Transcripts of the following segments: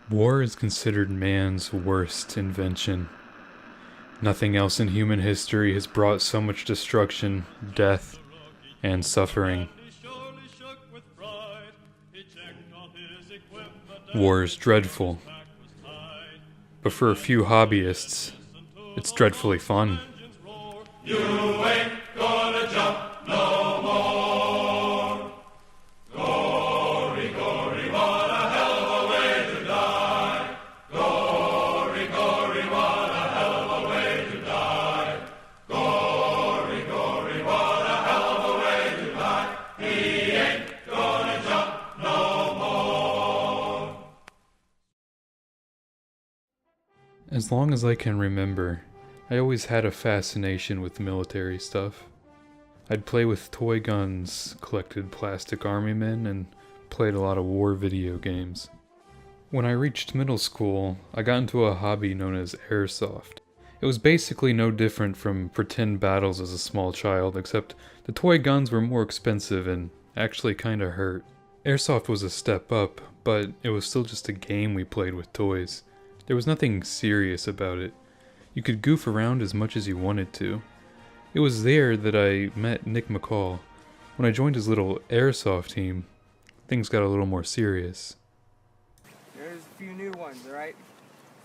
War is considered man's worst invention. Nothing else in human history has brought so much destruction, death, and suffering. War is dreadful, but for a few hobbyists, it's dreadfully fun. You ain't gonna jump no more. Gory, gory, what a hell of a way to die. Gory, gory, what a hell of a way to die. Gory, gory, what a hell of a way to die. He ain't gonna jump no more. As long as I can remember, I always had a fascination with military stuff. I'd play with toy guns, collected plastic army men, and played a lot of war video games. When I reached middle school, I got into a hobby known as airsoft. It was basically no different from pretend battles as a small child, except the toy guns were more expensive and actually kinda hurt. Airsoft was a step up, but it was still just a game we played with toys. There was nothing serious about it. You could goof around as much as you wanted to. It was there that I met Nick McCall. When I joined his little airsoft team, things got a little more serious. There's a few new ones, alright?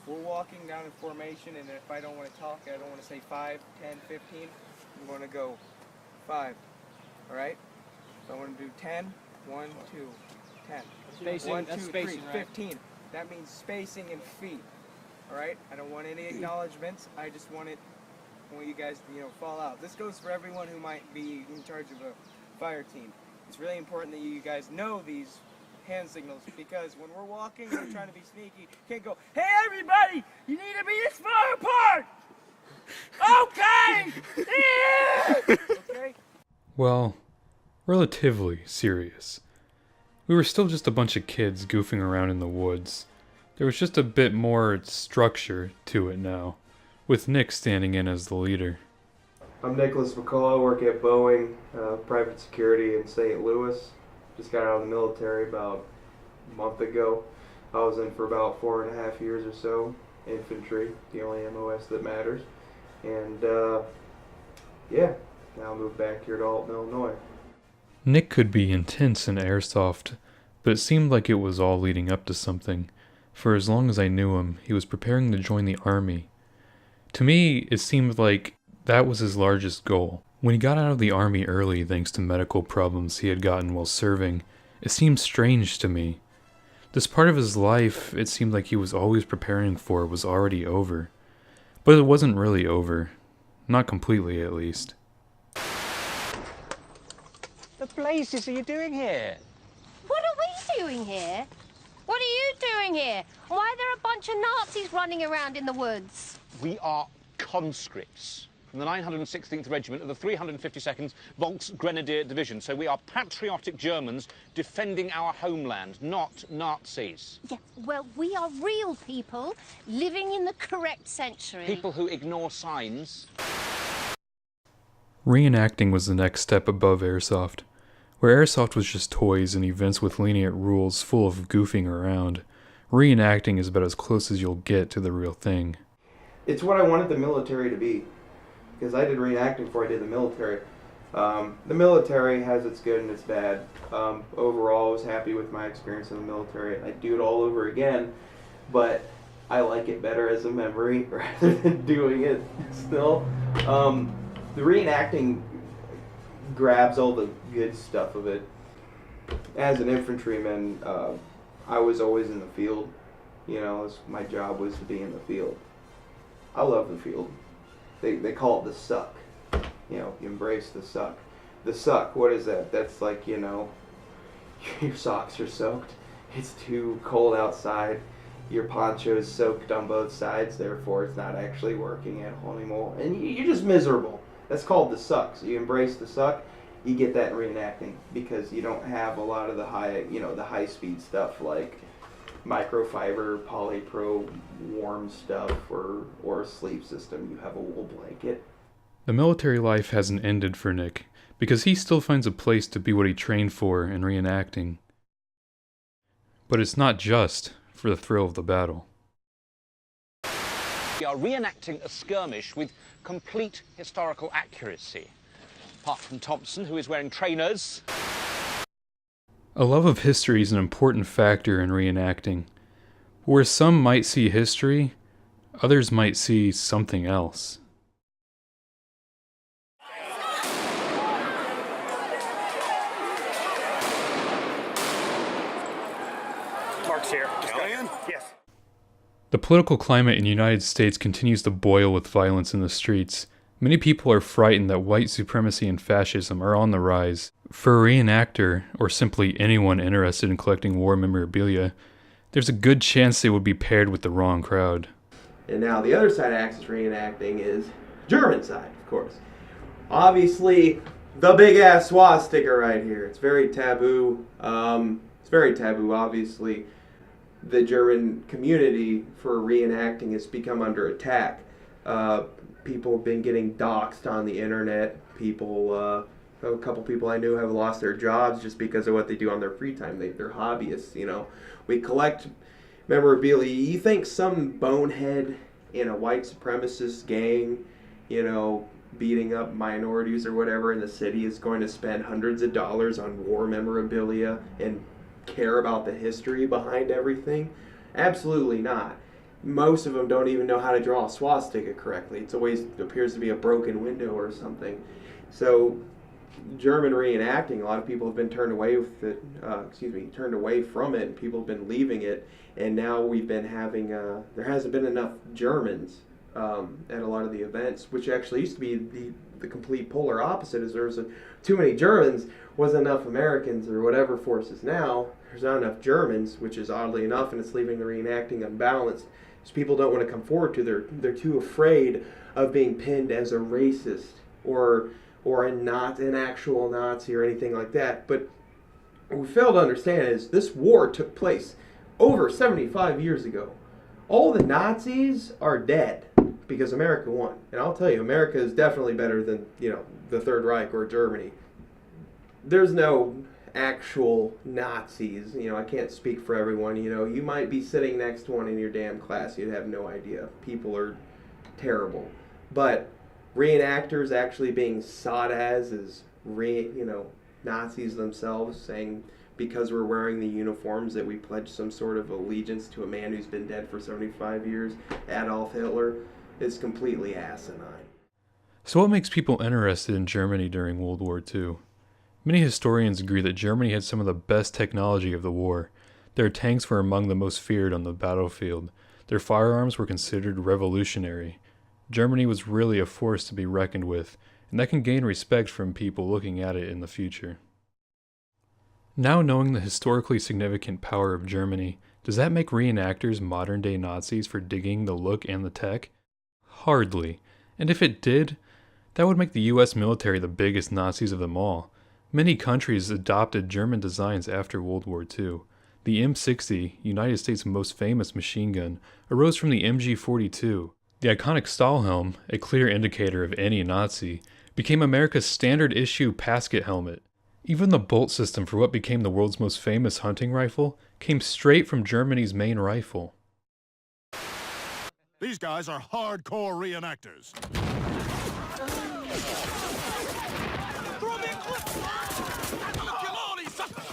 We're walking down in formation, and if I don't want to talk, I don't want to say 5, 10, 15, I'm going to go 5, alright? So I want to do 10, 1, 2, 10. Spacing, 1, 2, that's 3, spacing, right? 15. That means spacing in feet, alright? I don't want any acknowledgments, I just want it when you guys, fall out. This goes for everyone who might be in charge of a fire team. It's really important that you guys know these hand signals, because when we're walking, we're trying to be sneaky. You can't go, hey everybody, you need to be this far apart! Okay! Okay? Well, relatively serious. We were still just a bunch of kids goofing around in the woods. There was just a bit more structure to it now, with Nick standing in as the leader. I'm Nicholas McCall. I work at Boeing, private security in St. Louis. Just got out of the military about a month ago. I was in for about 4.5 years or so, infantry, the only MOS that matters. And yeah, now I moved back here to Alton, Illinois. Nick could be intense in airsoft, but it seemed like it was all leading up to something. For as long as I knew him, he was preparing to join the army. To me, it seemed like that was his largest goal. When he got out of the army early thanks to medical problems he had gotten while serving, it seemed strange to me. This part of his life, it seemed like he was always preparing for, was already over. But it wasn't really over. Not completely, at least. The blazes are you doing here? What are we doing here? What are you doing here? Why are there a bunch of Nazis running around in the woods? We are conscripts from the 916th Regiment of the 352nd Volksgrenadier Division. So we are patriotic Germans defending our homeland, not Nazis. Yeah, well, we are real people living in the correct century. People who ignore signs. Reenacting was the next step above airsoft. Where airsoft was just toys and events with lenient rules full of goofing around, reenacting is about as close as you'll get to the real thing. It's what I wanted the military to be, because I did reenacting before I did the military. The military has its good and its bad. Overall, I was happy with my experience in the military. I'd do it all over again, but I like it better as a memory rather than doing it still. The reenacting grabs all the good stuff of it. As an infantryman, I was always in the field. My job was to be in the field. I love the field. They call it the suck. You embrace the suck. The suck, what is that? That's like, your socks are soaked. It's too cold outside. Your poncho is soaked on both sides, therefore it's not actually working at all anymore. And you're just miserable. That's called the suck. So you embrace the suck, you get that in reenacting, because you don't have a lot of the high speed stuff like microfiber, polypro, warm stuff, or a sleep system. You have a wool blanket. The military life hasn't ended for Nick, because he still finds a place to be what he trained for in reenacting. But it's not just for the thrill of the battle. We are reenacting a skirmish with complete historical accuracy. Apart from Thompson, who is wearing trainers. A love of history is an important factor in reenacting. Where some might see history, others might see something else. Mark's here. Elliot? Yes. The political climate in the United States continues to boil with violence in the streets. Many people are frightened that white supremacy and fascism are on the rise. For a reenactor, or simply anyone interested in collecting war memorabilia, there's a good chance they would be paired with the wrong crowd. And now the other side of Axis reenacting is German side, of course. Obviously, the big-ass swastika right here. It's very taboo. Obviously. The German community for reenacting has become under attack. People have been getting doxxed on the internet. A couple people I knew have lost their jobs just because of what they do on their free time. They're hobbyists, you know. We collect memorabilia. You think some bonehead in a white supremacist gang, you know, beating up minorities or whatever in the city is going to spend hundreds of dollars on war memorabilia and care about the history behind everything? Absolutely not. Most of them don't even know how to draw a swastika correctly. It always appears to be a broken window or something. So German reenacting, a lot of people have been turned away from it, and people have been leaving it, and now we've been having there hasn't been enough Germans at a lot of the events, which actually used to be the complete polar opposite. Is there's too many Germans, wasn't enough Americans or whatever forces. Now there's not enough Germans, which is oddly enough, and it's leaving the reenacting unbalanced. So people don't want to come forward to. They're too afraid of being pinned as a racist or an actual Nazi or anything like that. But what we fail to understand is this war took place over 75 years ago. All the Nazis are dead because America won. And I'll tell you, America is definitely better than, you know, the Third Reich or Germany. There's no actual Nazis. You know, I can't speak for everyone. You know, you might be sitting next to one in your damn class. You'd have no idea. People are terrible. But reenactors actually being sought as Nazis themselves, saying because we're wearing the uniforms that we pledge some sort of allegiance to a man who's been dead for 75 years, Adolf Hitler, is completely asinine. So what makes people interested in Germany during World War II? Many historians agree that Germany had some of the best technology of the war. Their tanks were among the most feared on the battlefield. Their firearms were considered revolutionary. Germany was really a force to be reckoned with, and that can gain respect from people looking at it in the future. Now knowing the historically significant power of Germany, does that make reenactors modern-day Nazis for digging the look and the tech? Hardly. And if it did, that would make the US military the biggest Nazis of them all. Many countries adopted German designs after World War II. The M60, United States' most famous machine gun, arose from the MG42. The iconic Stahlhelm, a clear indicator of any Nazi, became America's standard issue pasket helmet. Even the bolt system for what became the world's most famous hunting rifle came straight from Germany's main rifle. These guys are hardcore reenactors. Throw me a clip! I'm gonna kill all these suckers!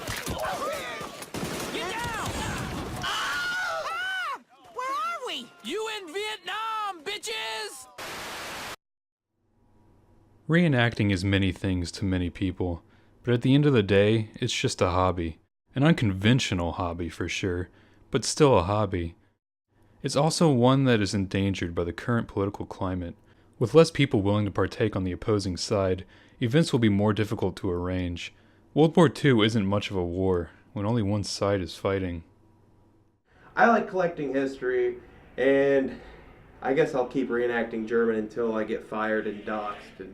Get down! Ah! Where are we? You in Vietnam, bitches! Reenacting is many things to many people, but at the end of the day, it's just a hobby. An unconventional hobby for sure, but still a hobby. It's also one that is endangered by the current political climate. With less people willing to partake on the opposing side, events will be more difficult to arrange. World War II isn't much of a war, when only one side is fighting. I like collecting history, and I guess I'll keep reenacting German until I get fired and doxxed and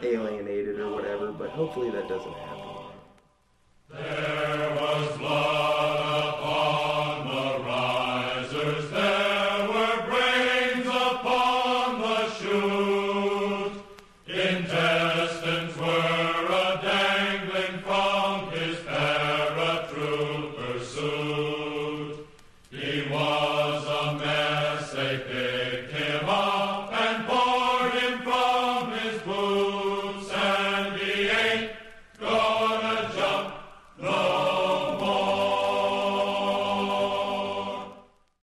alienated or whatever, but hopefully that doesn't happen. There was blood upon the risers, there were brains upon the chute. Intestines were a-dangling from his paratrooper suit. He USA.